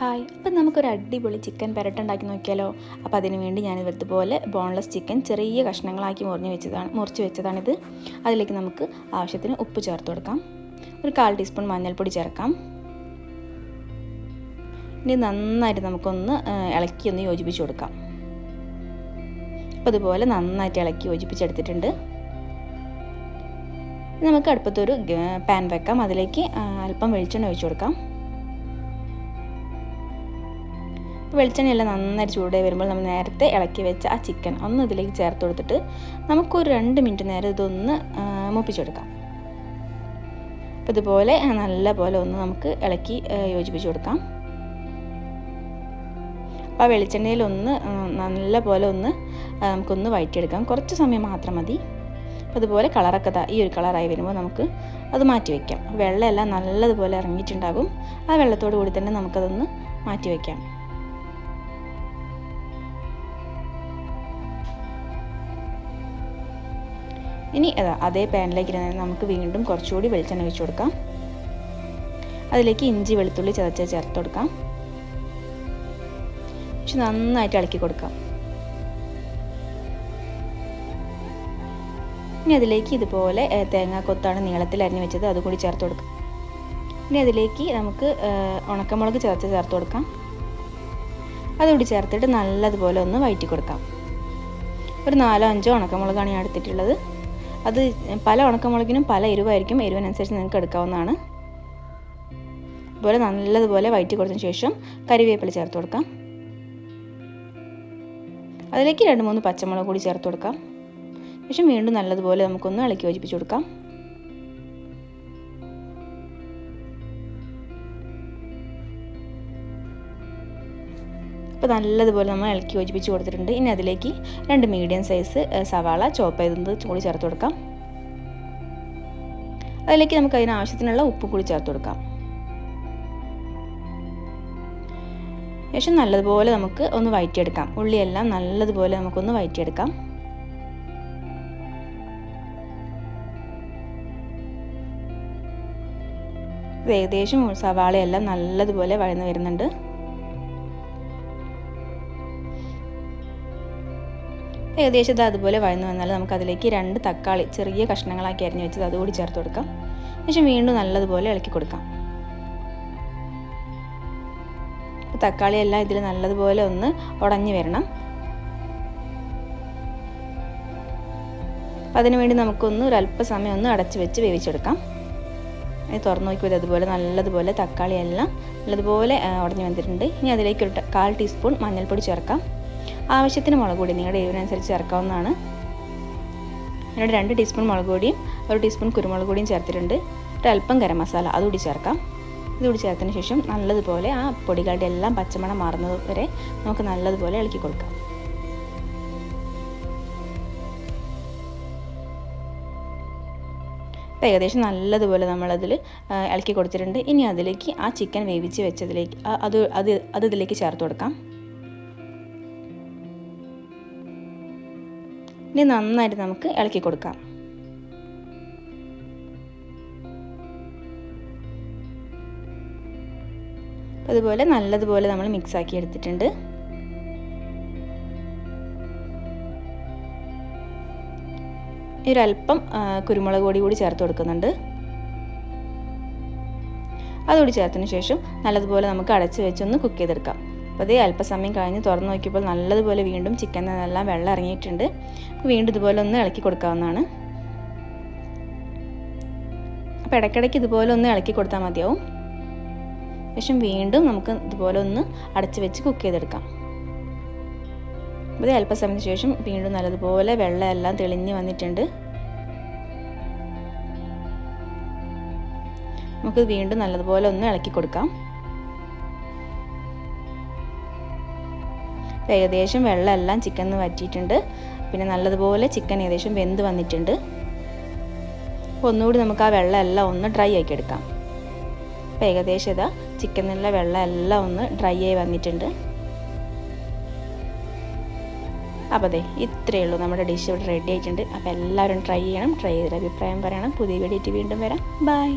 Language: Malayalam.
ഹായ്, അപ്പം നമുക്കൊരു അടിപൊളി ചിക്കൻ പെരട്ട് ഉണ്ടാക്കി നോക്കിയാലോ. അപ്പോൾ അതിന് വേണ്ടി ഞാൻ ഇതുപോലെ ബോൺലെസ് ചിക്കൻ ചെറിയ കഷ്ണങ്ങളാക്കി മുറിച്ച് വെച്ചതാണിത്. അതിലേക്ക് നമുക്ക് ആവശ്യത്തിന് ഉപ്പ് ചേർത്ത് കൊടുക്കാം. ഒരു 1/4 ടീസ്പൂൺ മഞ്ഞൾപ്പൊടി ചേർക്കാം. ഇനി നന്നായിട്ട് നമുക്കൊന്ന് ഇളക്കി യോജിപ്പിച്ച് കൊടുക്കാം. അപ്പോൾ അതുപോലെ നന്നായിട്ട് ഇളക്കി യോജിപ്പിച്ചെടുത്തിട്ടുണ്ട്. നമുക്ക് അടുപ്പത്തൊരു പാൻ വെക്കാം. അതിലേക്ക് അല്പം വെളിച്ചെണ്ണ ഒഴിച്ച് കൊടുക്കാം. വെളിച്ചെണ്ണയെല്ലാം നന്നായിട്ട് ചൂടായി വരുമ്പോൾ നമ്മൾ നേരത്തെ ഇളക്കി വെച്ച ആ ചിക്കൻ ഒന്ന് ഇതിലേക്ക് ചേർത്ത് കൊടുത്തിട്ട് നമുക്കൊരു 2 മിനിറ്റ് നേരം ഇതൊന്ന് മൂപ്പിച്ചെടുക്കാം. അപ്പോൾ ഇതുപോലെ നല്ല പോലെ ഒന്ന് നമുക്ക് ഇളക്കി യോജിപ്പിച്ച് കൊടുക്കാം. അപ്പോൾ ആ വെളിച്ചെണ്ണയിലൊന്ന് നല്ല പോലെ നമുക്കൊന്ന് വഴറ്റിയെടുക്കാം. കുറച്ച് സമയം മാത്രം മതി. അപ്പോൾ അതുപോലെ കളറൊക്കെ ഈ ഒരു കളറായി വരുമ്പോൾ നമുക്ക് അത് മാറ്റി വയ്ക്കാം. വെള്ളമെല്ലാം നല്ലതുപോലെ ഇറങ്ങിയിട്ടുണ്ടാകും. ആ വെള്ളത്തോടു കൂടി തന്നെ നമുക്കതൊന്ന് മാറ്റി വയ്ക്കാം. ഇനി അതേ പാനിലേക്ക് നമുക്ക് വീണ്ടും കുറച്ചുകൂടി വെളിച്ചെണ്ണ ഒഴിച്ച് കൊടുക്കാം. അതിലേക്ക് ഇഞ്ചി വെളുത്തുള്ളി ചതച്ച് ചേർത്ത് കൊടുക്കാം. പക്ഷെ നന്നായിട്ട് ഇളക്കി കൊടുക്കാം. ഇനി അതിലേക്ക് ഇതുപോലെ തേങ്ങാക്കൊത്താണ് നീളത്തിൽ അരിഞ്ഞ് വെച്ചത്, അതുകൂടി ചേർത്ത് കൊടുക്കാം. ഇനി അതിലേക്ക് നമുക്ക് ഉണക്കമുളക് ചേർത്ത് കൊടുക്കാം. അതുകൂടി ചേർത്തിട്ട് നല്ലതുപോലെ ഒന്ന് വഴറ്റി കൊടുക്കാം. ഒരു 4-5 ഉണക്കമുളകാണ് ഞാൻ എടുത്തിട്ടുള്ളത്. അത് പല ഉണക്കമുളകിനും പല എരിവായിരിക്കും. എരിവിനനുസരിച്ച് നിങ്ങൾക്ക് എടുക്കാവുന്നതാണ്. അതുപോലെ നല്ലതുപോലെ വഴറ്റി കൊടുത്തതിന് ശേഷം കറിവേപ്പില ചേർത്ത് കൊടുക്കാം. അതിലേക്ക് 2-3 പച്ചമുളക് കൂടി ചേർത്ത് കൊടുക്കാം. ശേഷം വീണ്ടും നല്ലതുപോലെ നമുക്കൊന്ന് ഇളക്കി യോജിപ്പിച്ച് കൊടുക്കാം. അപ്പോൾ നല്ലതുപോലെ നമ്മൾ ഇളക്കി യോജിപ്പിച്ച് കൊടുത്തിട്ടുണ്ട്. ഇനി അതിലേക്ക് 2 മീഡിയം സൈസ് സവാള ചോപ്പ് ചെയ്തത് കൂടി ചേർത്ത് കൊടുക്കാം. അതിലേക്ക് നമുക്ക് അതിനാവശ്യത്തിനുള്ള ഉപ്പ് കൂടി ചേർത്ത് കൊടുക്കാം. ശേഷം നല്ലതുപോലെ നമുക്ക് ഒന്ന് വഴറ്റിയെടുക്കാം. ഉള്ളിയെല്ലാം നല്ലതുപോലെ നമുക്കൊന്ന് വഴറ്റിയെടുക്കാം. ഏകദേശം സവാളയെല്ലാം നല്ലതുപോലെ വഴന്ന് വരുന്നുണ്ട്. ഏകദേശം അതുപോലെ വഴന്നു വന്നാൽ നമുക്ക് അതിലേക്ക് 2 തക്കാളി ചെറിയ കഷ്ണങ്ങളാക്കി അരിഞ്ഞ് വെച്ചത് അതുകൂടി ചേർത്ത് കൊടുക്കാം. ശേഷം വീണ്ടും നല്ലതുപോലെ ഇളക്കി കൊടുക്കാം. തക്കാളി എല്ലാം ഇതിൽ നല്ലതുപോലെ ഒന്ന് ഉടഞ്ഞു വരണം. അതിനുവേണ്ടി നമുക്കൊന്ന് ഒരല്പസമയം ഒന്ന് അടച്ചു വെച്ച് വേവിച്ചെടുക്കാം. തുറന്നു നോക്കിയത് അതുപോലെ നല്ലതുപോലെ തക്കാളി എല്ലാം നല്ലതുപോലെ ഉടഞ്ഞു വന്നിട്ടുണ്ട്. ഇനി അതിലേക്ക് ഒരു 1/4 ടീസ്പൂൺ മഞ്ഞൾപ്പൊടി ചേർക്കാം. ആവശ്യത്തിന് മുളക് പൊടി നിങ്ങളുടെ എരിവിനനുസരിച്ച് ചേർക്കാവുന്നതാണ്. എന്നോട് 2 ടീസ്പൂൺ മുളക് പൊടിയും 1 ടീസ്പൂൺ കുരുമുളക് പൊടിയും ചേർത്തിട്ടുണ്ട്. ഒരല്പം ഗരം മസാല അതുകൂടി ചേർക്കാം. ഇതുകൂടി ചേർത്തതിന് ശേഷം നല്ലതുപോലെ ആ പൊടികളുടെ എല്ലാം പച്ചമണം മാറുന്നത് വരെ നമുക്ക് നല്ലതുപോലെ ഇളക്കി കൊടുക്കാം. ഏകദേശം നല്ലതുപോലെ നമ്മളതിൽ ഇളക്കി കൊടുത്തിട്ടുണ്ട്. ഇനി അതിലേക്ക് ആ ചിക്കൻ വേവിച്ച് വെച്ചതിലേക്ക് അത് ഇതിലേക്ക് ചേർത്ത് കൊടുക്കാം. ഇനി നന്നായിട്ട് നമുക്ക് ഇളക്കി കൊടുക്കാം. അതുപോലെ നല്ലതുപോലെ നമ്മൾ മിക്സ് ആക്കി എടുത്തിട്ടുണ്ട്. ഒരല്പം കുരുമുളക് പൊടി കൂടി ചേർത്ത് കൊടുക്കുന്നുണ്ട്. അതുകൂടി ചേർത്തതിന് ശേഷം നല്ലതുപോലെ നമുക്ക് അടച്ച് വെച്ചൊന്ന് കുക്ക് ചെയ്തെടുക്കാം. അപ്പോൾ അതേ അല്പസമയം കഴിഞ്ഞ് തുറന്ന് നോക്കിയപ്പോൾ നല്ലതുപോലെ വീണ്ടും ചിക്കൻ എല്ലാം വെള്ളം ഇറങ്ങിയിട്ടുണ്ട്. വീണ്ടും ഇതുപോലെ ഒന്ന് ഇളക്കി കൊടുക്കാവുന്നതാണ്. അപ്പോൾ ഇടയ്ക്കിടയ്ക്ക് ഇതുപോലെ ഒന്ന് ഇളക്കി കൊടുത്താൽ മതിയാവും. ശേഷം വീണ്ടും നമുക്ക് ഇതുപോലെ ഒന്ന് അടച്ച് വെച്ച് കുക്ക് ചെയ്തെടുക്കാം. അപ്പോൾ അല്പസമയത്തിന് ശേഷം വീണ്ടും നല്ലതുപോലെ വെള്ളം എല്ലാം തെളിഞ്ഞ് വന്നിട്ടുണ്ട്. നമുക്ക് വീണ്ടും നല്ലതുപോലെ ഒന്ന് ഇളക്കി കൊടുക്കാം. ഏകദേശം വെള്ളമെല്ലാം ചിക്കൻ വറ്റിയിട്ടുണ്ട്. പിന്നെ നല്ലതുപോലെ ചിക്കൻ ഏകദേശം വെന്ത് വന്നിട്ടുണ്ട്. അപ്പോൾ ഒന്നുകൂടി നമുക്ക് ആ വെള്ളമെല്ലാം ഒന്ന് ഡ്രൈ ആക്കി എടുക്കാം. അപ്പോൾ ഏകദേശം ചിക്കനിലുള്ള വെള്ളമെല്ലാം ഒന്ന് ഡ്രൈ ആയി വന്നിട്ടുണ്ട്. അപ്പോൾ ഇത്രയേ ഉള്ളൂ, നമ്മുടെ ഡിഷ് ഇവിടെ റെഡി ആയിട്ടുണ്ട്. അപ്പോൾ എല്ലാവരും ട്രൈ ചെയ്യണം. ട്രൈ ചെയ്തിട്ട് അഭിപ്രായം പറയണം. പുതിയ വീഡിയോ വീണ്ടും വരാം. ബൈ.